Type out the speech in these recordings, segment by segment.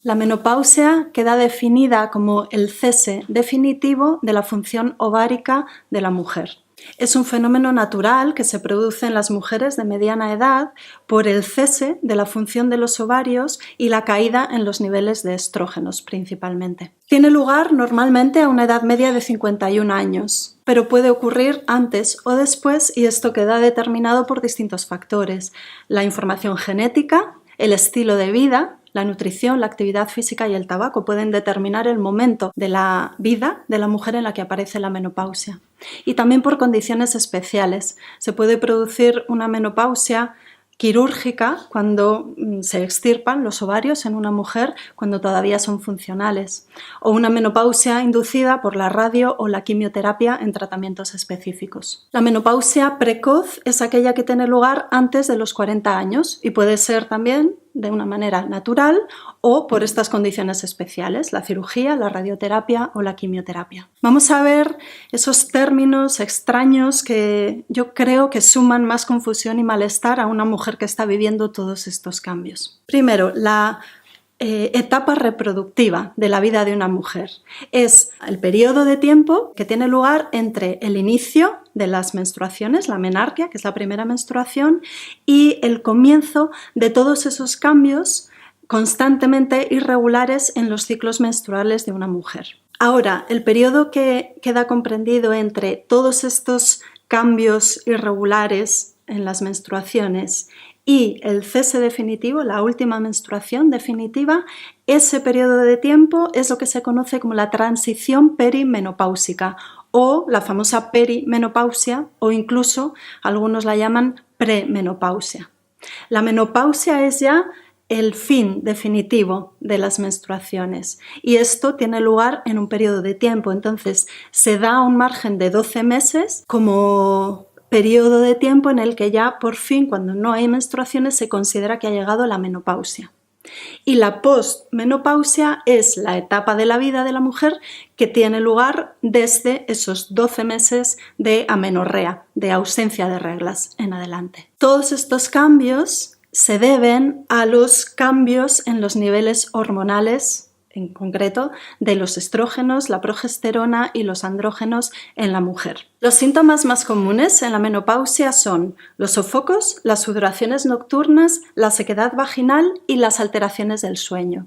La menopausia queda definida como el cese definitivo de la función ovárica de la mujer. Es un fenómeno natural que se produce en las mujeres de mediana edad por el cese de la función de los ovarios y la caída en los niveles de estrógenos principalmente. Tiene lugar normalmente a una edad media de 51 años, pero puede ocurrir antes o después y esto queda determinado por distintos factores: la información genética, el estilo de vida, la nutrición, la actividad física y el tabaco pueden determinar el momento de la vida de la mujer en la que aparece la menopausia. Y también por condiciones especiales. Se puede producir una menopausia quirúrgica cuando se extirpan los ovarios en una mujer cuando todavía son funcionales, o una menopausia inducida por la radio o la quimioterapia en tratamientos específicos. La menopausia precoz es aquella que tiene lugar antes de los 40 años y puede ser también de una manera natural o por estas condiciones especiales, la cirugía, la radioterapia o la quimioterapia. Vamos a ver esos términos extraños que yo creo que suman más confusión y malestar a una mujer que está viviendo todos estos cambios. Primero, la etapa reproductiva de la vida de una mujer. Es el periodo de tiempo que tiene lugar entre el inicio de las menstruaciones, la menarquia, que es la primera menstruación, y el comienzo de todos esos cambios constantemente irregulares en los ciclos menstruales de una mujer. Ahora, el periodo que queda comprendido entre todos estos cambios irregulares en las menstruaciones y el cese definitivo, la última menstruación definitiva, ese periodo de tiempo es lo que se conoce como la transición perimenopáusica o la famosa perimenopausia, o incluso algunos la llaman premenopausia. La menopausia es ya el fin definitivo de las menstruaciones y esto tiene lugar en un periodo de tiempo, entonces se da un margen de 12 meses como periodo de tiempo en el que ya por fin, cuando no hay menstruaciones, se considera que ha llegado la menopausia. Y la postmenopausia es la etapa de la vida de la mujer que tiene lugar desde esos 12 meses de amenorrea, de ausencia de reglas en adelante. Todos estos cambios se deben a los cambios en los niveles hormonales, en concreto de los estrógenos, la progesterona y los andrógenos en la mujer. Los síntomas más comunes en la menopausia son los sofocos, las sudoraciones nocturnas, la sequedad vaginal y las alteraciones del sueño.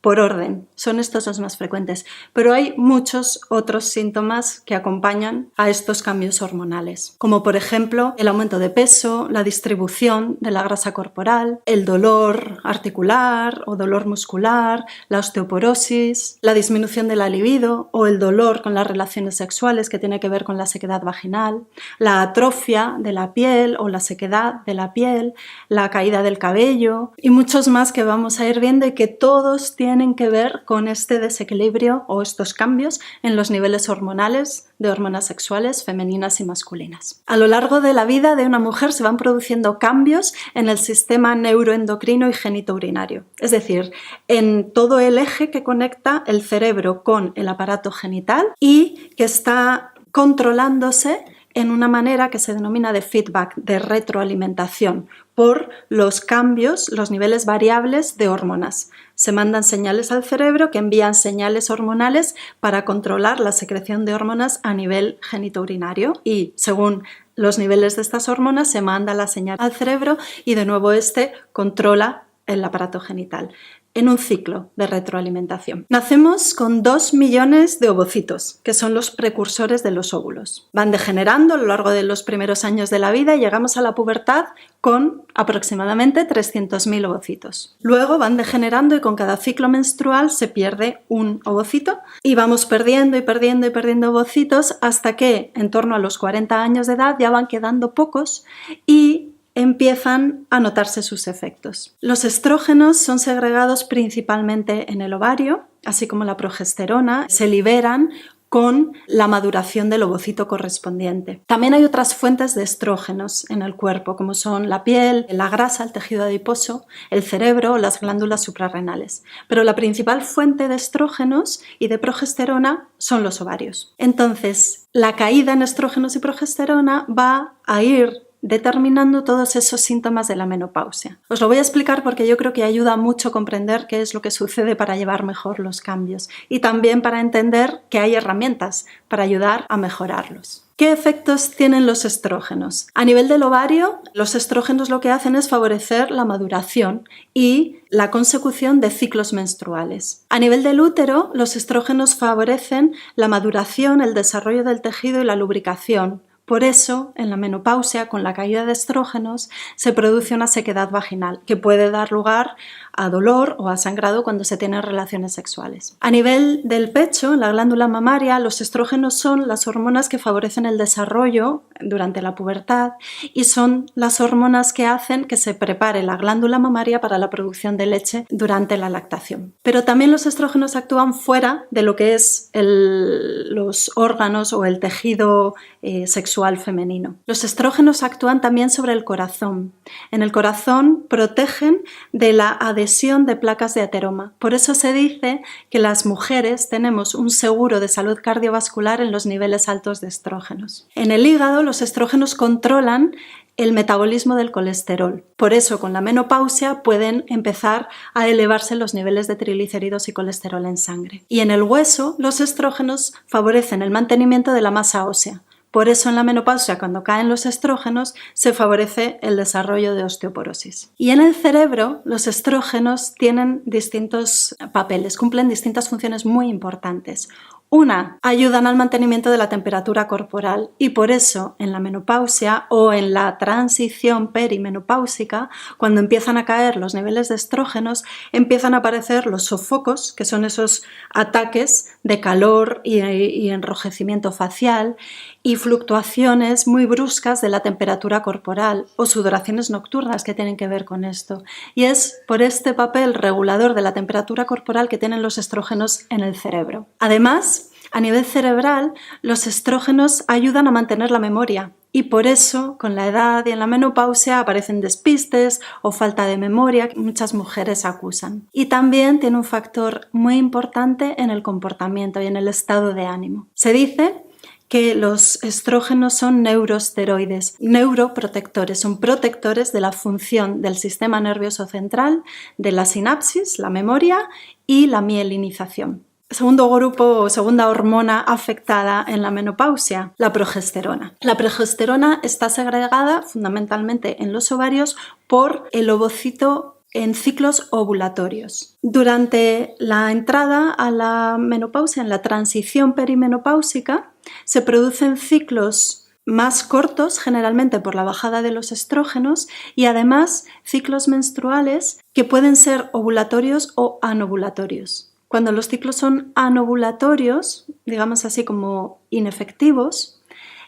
Por orden, son estos los más frecuentes, pero hay muchos otros síntomas que acompañan a estos cambios hormonales, como por ejemplo el aumento de peso, la distribución de la grasa corporal, el dolor articular o dolor muscular, la osteoporosis, la disminución de la libido o el dolor con las relaciones sexuales que tiene que ver con la sequedad vaginal, la atrofia de la piel o la sequedad de la piel, la caída del cabello y muchos más que vamos a ir viendo y que todos tienen que ver con este desequilibrio o estos cambios en los niveles hormonales de hormonas sexuales femeninas y masculinas. A lo largo de la vida de una mujer se van produciendo cambios en el sistema neuroendocrino y genitourinario, es decir, en todo el eje que conecta el cerebro con el aparato genital y que está controlándose en una manera que se denomina de feedback, de retroalimentación, por los cambios, los niveles variables de hormonas. Se mandan señales al cerebro que envían señales hormonales para controlar la secreción de hormonas a nivel genitourinario y según los niveles de estas hormonas se manda la señal al cerebro y de nuevo este controla el aparato genital en un ciclo de retroalimentación. Nacemos con 2 millones de ovocitos, que son los precursores de los óvulos. Van degenerando a lo largo de los primeros años de la vida y llegamos a la pubertad con aproximadamente 300.000 ovocitos. Luego van degenerando y con cada ciclo menstrual se pierde un ovocito y vamos perdiendo y perdiendo y perdiendo ovocitos hasta que en torno a los 40 años de edad ya van quedando pocos y empiezan a notarse sus efectos. Los estrógenos son segregados principalmente en el ovario, así como la progesterona, se liberan con la maduración del ovocito correspondiente. También hay otras fuentes de estrógenos en el cuerpo, como son la piel, la grasa, el tejido adiposo, el cerebro o las glándulas suprarrenales. Pero la principal fuente de estrógenos y de progesterona son los ovarios. Entonces, la caída en estrógenos y progesterona va a ir determinando todos esos síntomas de la menopausia. Os lo voy a explicar porque yo creo que ayuda mucho a comprender qué es lo que sucede para llevar mejor los cambios y también para entender que hay herramientas para ayudar a mejorarlos. ¿Qué efectos tienen los estrógenos? A nivel del ovario, los estrógenos lo que hacen es favorecer la maduración y la consecución de ciclos menstruales. A nivel del útero, los estrógenos favorecen la maduración, el desarrollo del tejido y la lubricación. Por eso, en la menopausia, con la caída de estrógenos, se produce una sequedad vaginal que puede dar lugar a dolor o a sangrado cuando se tienen relaciones sexuales. A nivel del pecho, en la glándula mamaria, los estrógenos son las hormonas que favorecen el desarrollo durante la pubertad y son las hormonas que hacen que se prepare la glándula mamaria para la producción de leche durante la lactación. Pero también los estrógenos actúan fuera de lo que es los órganos o el tejido sexual femenino. Los estrógenos actúan también sobre el corazón. En el corazón protegen de la adhesión de placas de ateroma. Por eso se dice que las mujeres tenemos un seguro de salud cardiovascular en los niveles altos de estrógenos. En el hígado, los estrógenos controlan el metabolismo del colesterol. Por eso, con la menopausia pueden empezar a elevarse los niveles de triglicéridos y colesterol en sangre. Y en el hueso, los estrógenos favorecen el mantenimiento de la masa ósea. Por eso en la menopausia, cuando caen los estrógenos, se favorece el desarrollo de osteoporosis. Y en el cerebro, los estrógenos tienen distintos papeles, cumplen distintas funciones muy importantes. Una, ayudan al mantenimiento de la temperatura corporal y por eso en la menopausia o en la transición perimenopáusica, cuando empiezan a caer los niveles de estrógenos, empiezan a aparecer los sofocos, que son esos ataques de calor y enrojecimiento facial y fluctuaciones muy bruscas de la temperatura corporal o sudoraciones nocturnas que tienen que ver con esto. Y es por este papel regulador de la temperatura corporal que tienen los estrógenos en el cerebro. Además, a nivel cerebral, los estrógenos ayudan a mantener la memoria y por eso, con la edad y en la menopausia, aparecen despistes o falta de memoria que muchas mujeres acusan. Y también tiene un factor muy importante en el comportamiento y en el estado de ánimo. Se dice que los estrógenos son neurosteroides, neuroprotectores, son protectores de la función del sistema nervioso central, de la sinapsis, la memoria y la mielinización. Segundo grupo o segunda hormona afectada en la menopausia, la progesterona. La progesterona está segregada fundamentalmente en los ovarios por el ovocito en ciclos ovulatorios. Durante la entrada a la menopausia, en la transición perimenopáusica, se producen ciclos más cortos, generalmente por la bajada de los estrógenos, y además ciclos menstruales que pueden ser ovulatorios o anovulatorios. Cuando los ciclos son anovulatorios, digamos así como inefectivos,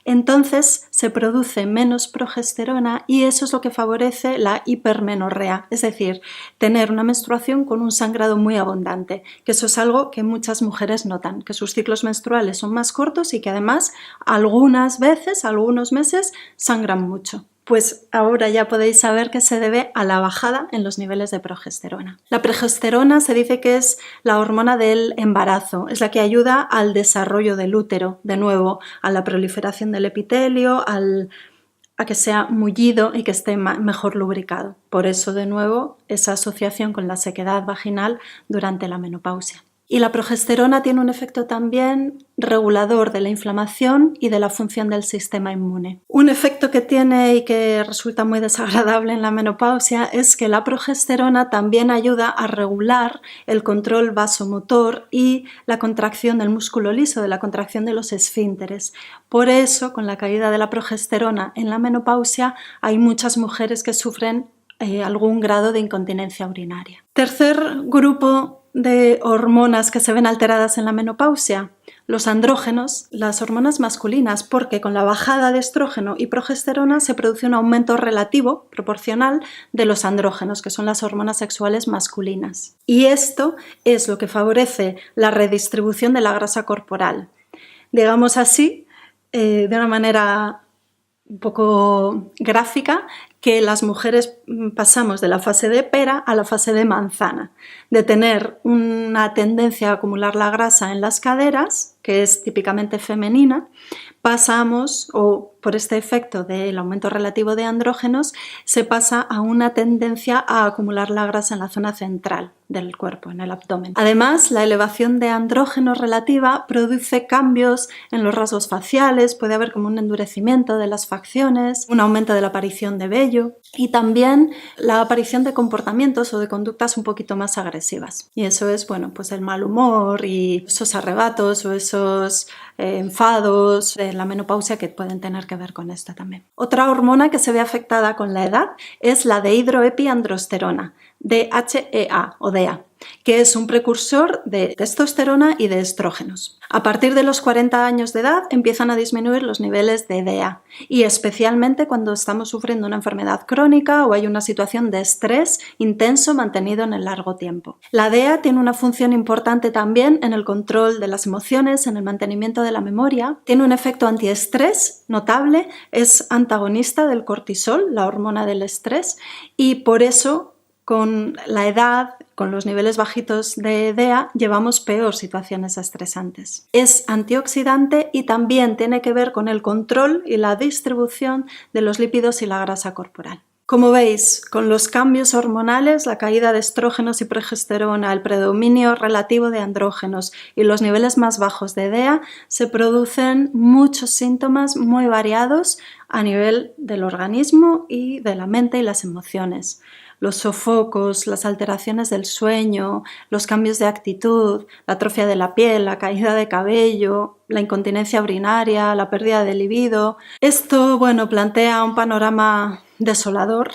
entonces se produce menos progesterona y eso es lo que favorece la hipermenorrea, es decir, tener una menstruación con un sangrado muy abundante, que eso es algo que muchas mujeres notan, que sus ciclos menstruales son más cortos y que además algunas veces, algunos meses, sangran mucho. Pues ahora ya podéis saber que se debe a la bajada en los niveles de progesterona. La progesterona se dice que es la hormona del embarazo, es la que ayuda al desarrollo del útero, de nuevo, a la proliferación del epitelio, a que sea mullido y que esté mejor lubricado. Por eso, de nuevo, esa asociación con la sequedad vaginal durante la menopausia. Y la progesterona tiene un efecto también regulador de la inflamación y de la función del sistema inmune. Un efecto que tiene y que resulta muy desagradable en la menopausia es que la progesterona también ayuda a regular el control vasomotor y la contracción del músculo liso, de la contracción de los esfínteres. Por eso, con la caída de la progesterona en la menopausia, hay muchas mujeres que sufren algún grado de incontinencia urinaria. Tercer grupo de hormonas que se ven alteradas en la menopausia, los andrógenos, las hormonas masculinas, porque con la bajada de estrógeno y progesterona se produce un aumento relativo, proporcional, de los andrógenos, que son las hormonas sexuales masculinas. Y esto es lo que favorece la redistribución de la grasa corporal. Digamos así, de una manera un poco gráfica, que las mujeres pasamos de la fase de pera a la fase de manzana, de tener una tendencia a acumular la grasa en las caderas, que es típicamente femenina, pasamos, o por este efecto del aumento relativo de andrógenos, se pasa a una tendencia a acumular la grasa en la zona central del cuerpo, en el abdomen. Además, la elevación de andrógenos relativa produce cambios en los rasgos faciales, puede haber como un endurecimiento de las facciones, un aumento de la aparición de vello y también la aparición de comportamientos o de conductas un poquito más agresivas. Y eso es, bueno, pues el mal humor y esos arrebatos o esos enfados de la menopausia que pueden tener que ver con esta también. Otra hormona que se ve afectada con la edad es la dehidroepiandrosterona, DHEA o DEA, que es un precursor de testosterona y de estrógenos. A partir de los 40 años de edad empiezan a disminuir los niveles de DEA y especialmente cuando estamos sufriendo una enfermedad crónica o hay una situación de estrés intenso mantenido en el largo tiempo. La DEA tiene una función importante también en el control de las emociones, en el mantenimiento de la memoria, tiene un efecto antiestrés notable, es antagonista del cortisol, la hormona del estrés, y por eso con la edad, con los niveles bajitos de DEA, llevamos peor situaciones estresantes. Es antioxidante y también tiene que ver con el control y la distribución de los lípidos y la grasa corporal. Como veis, con los cambios hormonales, la caída de estrógenos y progesterona, el predominio relativo de andrógenos y los niveles más bajos de DEA, se producen muchos síntomas muy variados a nivel del organismo y de la mente y las emociones. Los sofocos, las alteraciones del sueño, los cambios de actitud, la atrofia de la piel, la caída de cabello, la incontinencia urinaria, la pérdida de libido. Esto, bueno, plantea un panorama desolador,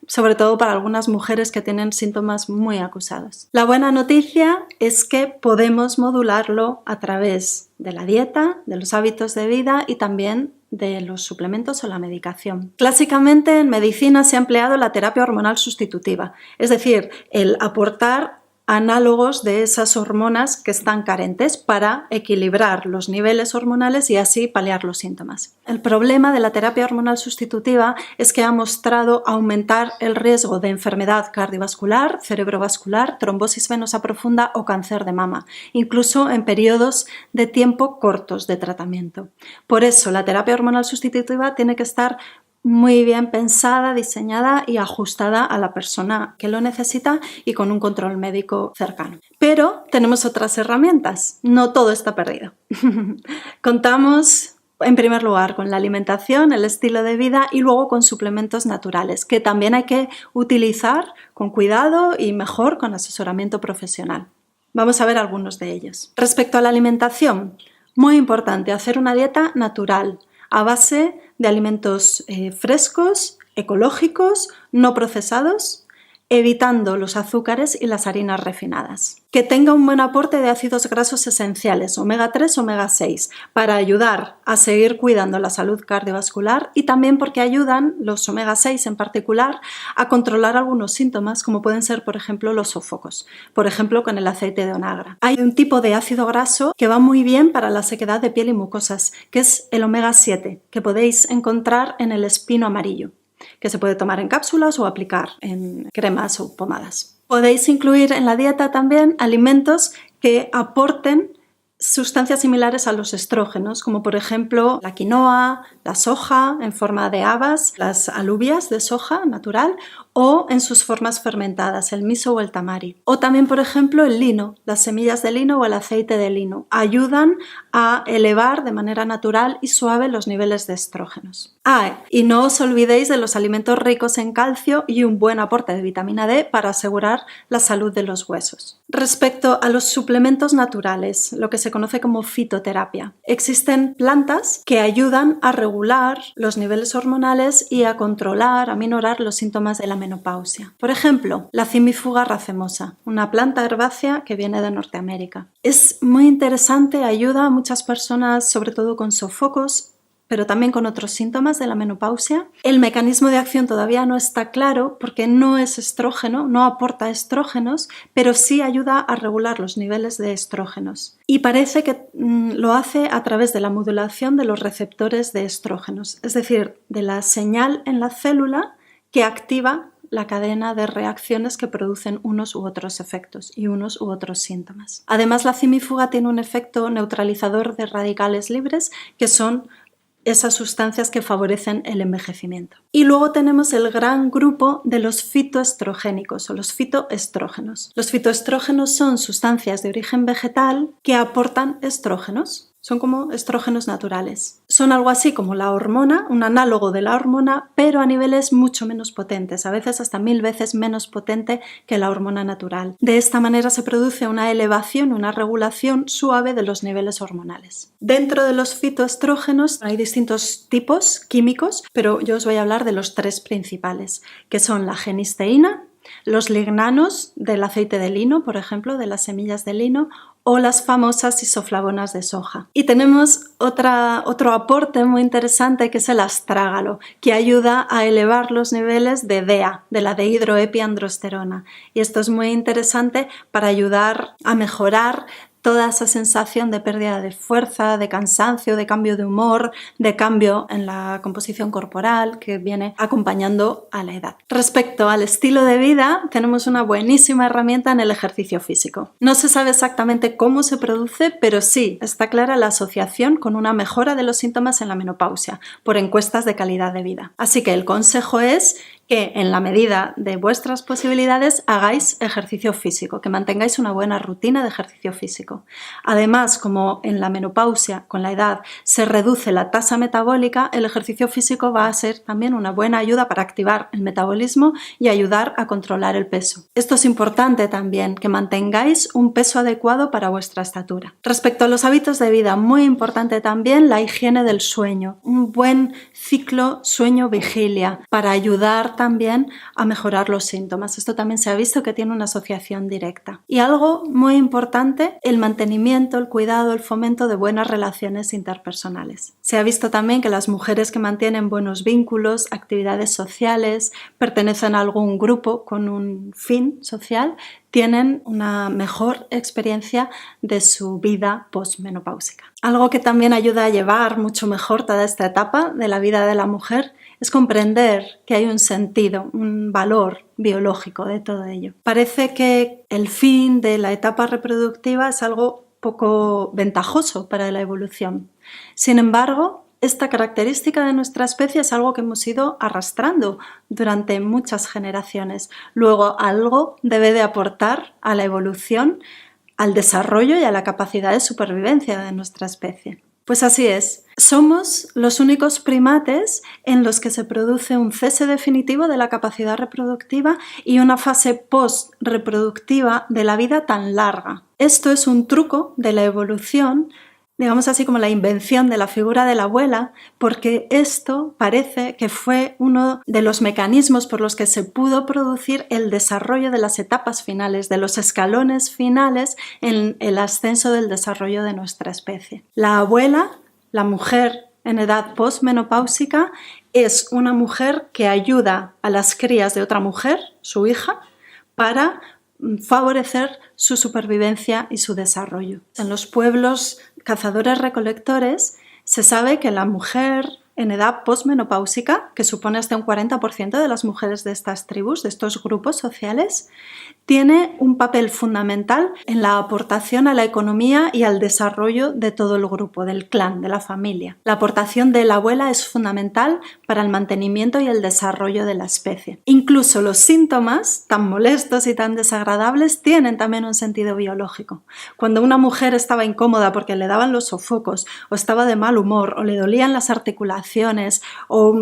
sobre todo para algunas mujeres que tienen síntomas muy acusados. La buena noticia es que podemos modularlo a través de la dieta, de los hábitos de vida y también de los suplementos o la medicación. Clásicamente en medicina se ha empleado la terapia hormonal sustitutiva, es decir, el aportar análogos de esas hormonas que están carentes para equilibrar los niveles hormonales y así paliar los síntomas. El problema de la terapia hormonal sustitutiva es que ha mostrado aumentar el riesgo de enfermedad cardiovascular, cerebrovascular, trombosis venosa profunda o cáncer de mama, incluso en periodos de tiempo cortos de tratamiento. Por eso la terapia hormonal sustitutiva tiene que estar muy bien pensada, diseñada y ajustada a la persona que lo necesita y con un control médico cercano. Pero tenemos otras herramientas, no todo está perdido. Contamos en primer lugar con la alimentación, el estilo de vida y luego con suplementos naturales, que también hay que utilizar con cuidado y mejor con asesoramiento profesional. Vamos a ver algunos de ellos. Respecto a la alimentación, muy importante hacer una dieta natural, a base de alimentos frescos, ecológicos, no procesados, evitando los azúcares y las harinas refinadas. Que tenga un buen aporte de ácidos grasos esenciales, omega 3, omega 6, para ayudar a seguir cuidando la salud cardiovascular y también porque ayudan, los omega 6 en particular, a controlar algunos síntomas como pueden ser, por ejemplo, los sofocos, por ejemplo, con el aceite de onagra. Hay un tipo de ácido graso que va muy bien para la sequedad de piel y mucosas, que es el omega 7, que podéis encontrar en el espino amarillo, que se puede tomar en cápsulas o aplicar en cremas o pomadas. Podéis incluir en la dieta también alimentos que aporten sustancias similares a los estrógenos, como por ejemplo la quinoa, la soja en forma de habas, las alubias de soja natural o en sus formas fermentadas, el miso o el tamari. O también, por ejemplo, el lino, las semillas de lino o el aceite de lino. Ayudan a elevar de manera natural y suave los niveles de estrógenos. Y no os olvidéis de los alimentos ricos en calcio y un buen aporte de vitamina D para asegurar la salud de los huesos. Respecto a los suplementos naturales, lo que se conoce como fitoterapia, existen plantas que ayudan a regular los niveles hormonales y a controlar, a minorar los síntomas de la menopausia. Por ejemplo, la cimifuga racemosa, una planta herbácea que viene de Norteamérica. Es muy interesante, ayuda a muchas personas, sobre todo con sofocos, pero también con otros síntomas de la menopausia. El mecanismo de acción todavía no está claro porque no es estrógeno, no aporta estrógenos, pero sí ayuda a regular los niveles de estrógenos. Y parece que lo hace a través de la modulación de los receptores de estrógenos, es decir, de la señal en la célula que activa la cadena de reacciones que producen unos u otros efectos y unos u otros síntomas. Además, la cimifuga tiene un efecto neutralizador de radicales libres, que son esas sustancias que favorecen el envejecimiento. Y luego tenemos el gran grupo de los fitoestrogénicos o los fitoestrógenos. Los fitoestrógenos son sustancias de origen vegetal que aportan estrógenos. Son como estrógenos naturales. Son algo así como la hormona, un análogo de la hormona, pero a niveles mucho menos potentes, a veces hasta 1000 veces menos potente que la hormona natural. De esta manera se produce una elevación, una regulación suave de los niveles hormonales. Dentro de los fitoestrógenos hay distintos tipos químicos, pero yo os voy a hablar de los 3 principales, que son la genisteína, los lignanos del aceite de lino, por ejemplo, de las semillas de lino, o las famosas isoflavonas de soja. Y tenemos otro aporte muy interesante, que es el astrágalo, que ayuda a elevar los niveles de DEA, de la dehidroepiandrosterona. Y esto es muy interesante para ayudar a mejorar toda esa sensación de pérdida de fuerza, de cansancio, de cambio de humor, de cambio en la composición corporal que viene acompañando a la edad. Respecto al estilo de vida, tenemos una buenísima herramienta en el ejercicio físico. No se sabe exactamente cómo se produce, pero sí está clara la asociación con una mejora de los síntomas en la menopausia por encuestas de calidad de vida. Así que el consejo es que en la medida de vuestras posibilidades hagáis ejercicio físico, que mantengáis una buena rutina de ejercicio físico. Además, como en la menopausia, con la edad, se reduce la tasa metabólica, el ejercicio físico va a ser también una buena ayuda para activar el metabolismo y ayudar a controlar el peso. Esto es importante también, que mantengáis un peso adecuado para vuestra estatura. Respecto a los hábitos de vida, muy importante también la higiene del sueño, un buen ciclo sueño-vigilia para ayudar también a mejorar los síntomas. Esto también se ha visto que tiene una asociación directa. Y algo muy importante, el mantenimiento, el cuidado, el fomento de buenas relaciones interpersonales. Se ha visto también que las mujeres que mantienen buenos vínculos, actividades sociales, pertenecen a algún grupo con un fin social, tienen una mejor experiencia de su vida postmenopáusica. Algo que también ayuda a llevar mucho mejor toda esta etapa de la vida de la mujer es comprender que hay un sentido, un valor biológico de todo ello. Parece que el fin de la etapa reproductiva es algo poco ventajoso para la evolución. Sin embargo, esta característica de nuestra especie es algo que hemos ido arrastrando durante muchas generaciones. Luego, algo debe de aportar a la evolución, al desarrollo y a la capacidad de supervivencia de nuestra especie. Pues así es. Somos los únicos primates en los que se produce un cese definitivo de la capacidad reproductiva y una fase post-reproductiva de la vida tan larga. Esto es un truco de la evolución, digamos así como la invención de la figura de la abuela, porque esto parece que fue uno de los mecanismos por los que se pudo producir el desarrollo de las etapas finales, de los escalones finales en el ascenso del desarrollo de nuestra especie. La abuela, la mujer en edad postmenopáusica, es una mujer que ayuda a las crías de otra mujer, su hija, para favorecer su supervivencia y su desarrollo. En los pueblos cazadores-recolectores se sabe que la mujer en edad postmenopáusica, que supone hasta un 40% de las mujeres de estas tribus, de estos grupos sociales, tiene un papel fundamental en la aportación a la economía y al desarrollo de todo el grupo, del clan, de la familia. La aportación de la abuela es fundamental para el mantenimiento y el desarrollo de la especie. Incluso los síntomas tan molestos y tan desagradables tienen también un sentido biológico. Cuando una mujer estaba incómoda porque le daban los sofocos, o estaba de mal humor, o le dolían las articulaciones, o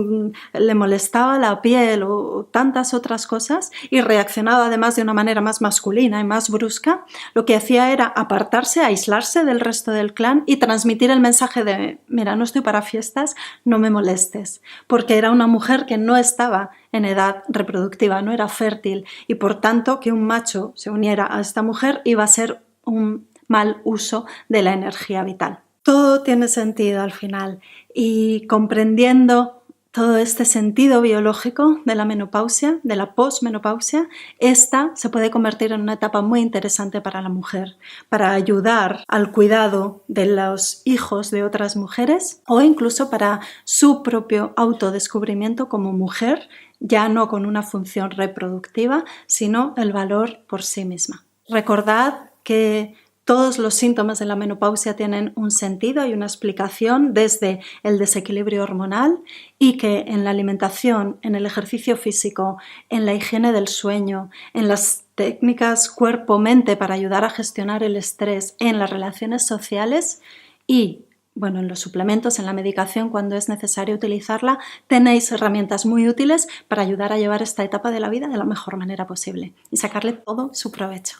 le molestaba la piel, o tantas otras cosas, y reaccionaba además de una manera más masculina y más brusca, lo que hacía era apartarse, aislarse del resto del clan y transmitir el mensaje de: mira, no estoy para fiestas, no me molestes, porque era una mujer que no estaba en edad reproductiva, no era fértil, y por tanto que un macho se uniera a esta mujer iba a ser un mal uso de la energía vital. Todo tiene sentido al final, y comprendiendo todo este sentido biológico de la menopausia, de la posmenopausia, esta se puede convertir en una etapa muy interesante para la mujer, para ayudar al cuidado de los hijos de otras mujeres o incluso para su propio autodescubrimiento como mujer ya no con una función reproductiva, sino el valor por sí misma. Recordad que todos los síntomas de la menopausia tienen un sentido y una explicación desde el desequilibrio hormonal y que en la alimentación, en el ejercicio físico, en la higiene del sueño, en las técnicas cuerpo-mente para ayudar a gestionar el estrés, en las relaciones sociales y en los suplementos, en la medicación cuando es necesario utilizarla, tenéis herramientas muy útiles para ayudar a llevar esta etapa de la vida de la mejor manera posible y sacarle todo su provecho.